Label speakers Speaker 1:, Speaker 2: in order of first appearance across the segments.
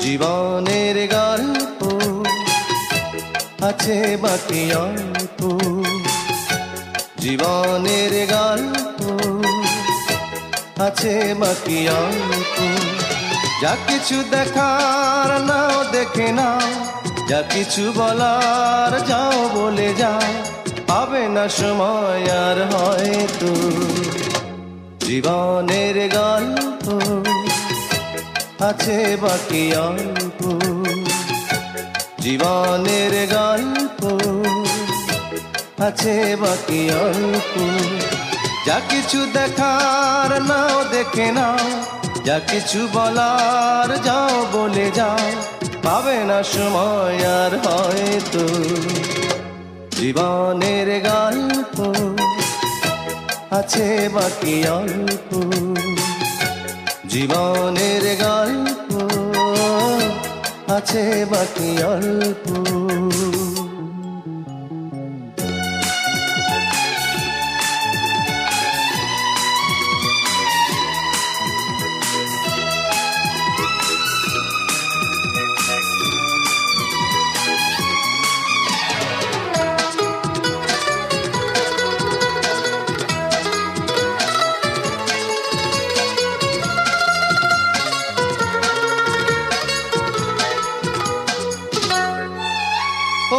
Speaker 1: জীবনের গল্প আছে বাকি অল্প, জীবনের গল্প আছে বাকি অল্প। যা কিছু দেখার নাও দেখে নাও, যা কিছু বলার যাও বলে যাও, পাবে না সময় আর হয়তো। জীবনের গল্প আছে বাকি অল্প, জীবনের গল্প আছে বাকি অল্প। যা কিছু দেখার নাও দেখে নাও, যা কিছু বলার যাও বলে যাও, পাবে না সময় আর হয়তো। জীবনের গল্প আছে বাকি অল্প, জীবনের গল্প আছে বাকি অল্প।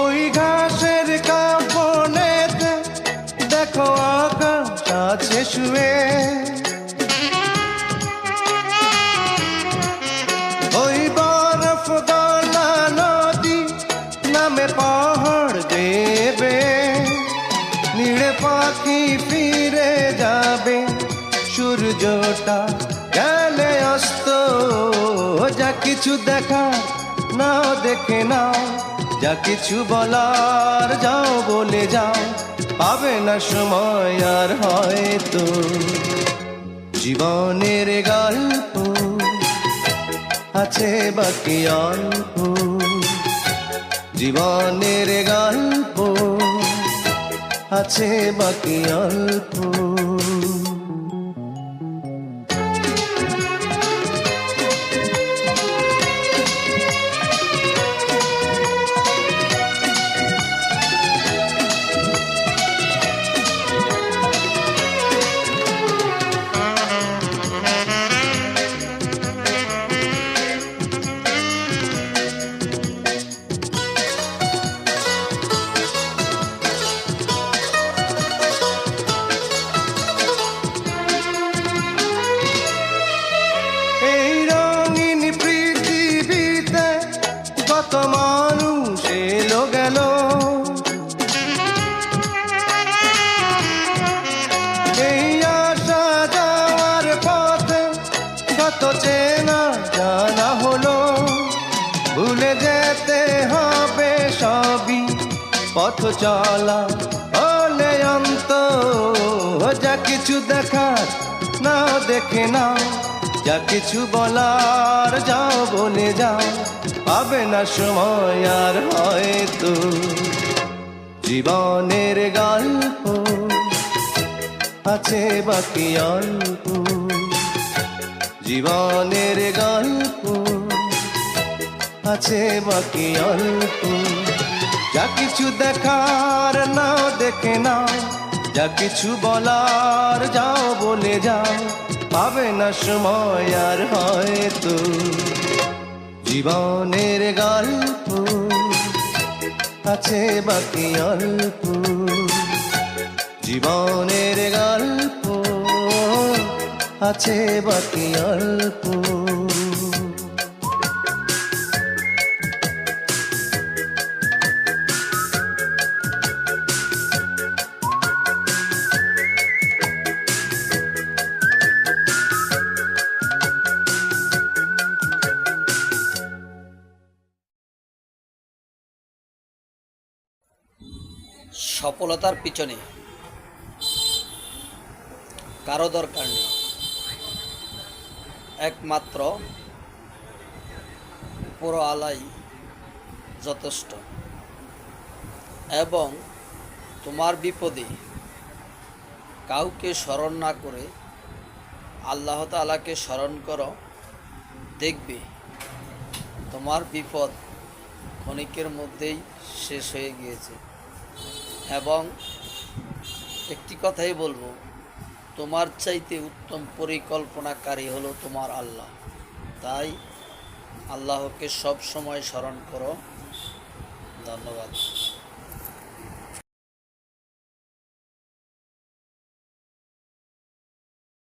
Speaker 1: ওই ঘাসের কাপড়েতে দেখো আকাশ আছে শুয়ে, ওই বরফ গলা নদী নামে পাহাড় দেবে, নীড়ে পাখি ফিরে যাবে, সূর্যটা গেলে অস্ত। যা কিছু দেখা নাও দেখে নাও, যা কিছু বলার যাও বলে যাও, পাবে না সময় আর হয়তো। জীবনের গল্প আছে বাকি অল্প, জীবনের গল্প আছে বাকি অল্প। কত মানুষ এলো গেল, এই আসা যাওয়ার পথে কত চেনা জানা হলো। ভুলে যেতে হবে সবই পথ চলা হলে অন্ত। যা কিছু দেখার নাও দেখে নাও, যা কিছু বলার যাও বলে যাও, পাবে না সময় আর হয়তো। জীবনের গল্প আছে বাকি অল্প, জীবনের গল্প আছে বাকি অল্প। যা কিছু দেখার নাও দেখে নাও, যা কিছু বলার যাও বলে যাও, পাবে না সময় আর হয়তো। জীবনের গল্প আছে বাকি অল্প, জীবনের গল্প আছে বাকি অল্প।
Speaker 2: সফলতার পিছনে কারো দরকার নেই, একমাত্র পুরো আলাই যথেষ্ট। এবং তোমার বিপদে কাউকে স্মরণ না করে আল্লাহ তাআলাকে স্মরণ করো, দেখবে তোমার বিপদ ক্ষণিকের মধ্যেই শেষ হয়ে গিয়েছে। এবং একটি কথাই বলবো, তোমার চাইতে উত্তম পরিকল্পনাকারী হলো তোমার আল্লাহ। তাই আল্লাহকে সব সময় স্মরণ করো। ধন্যবাদ।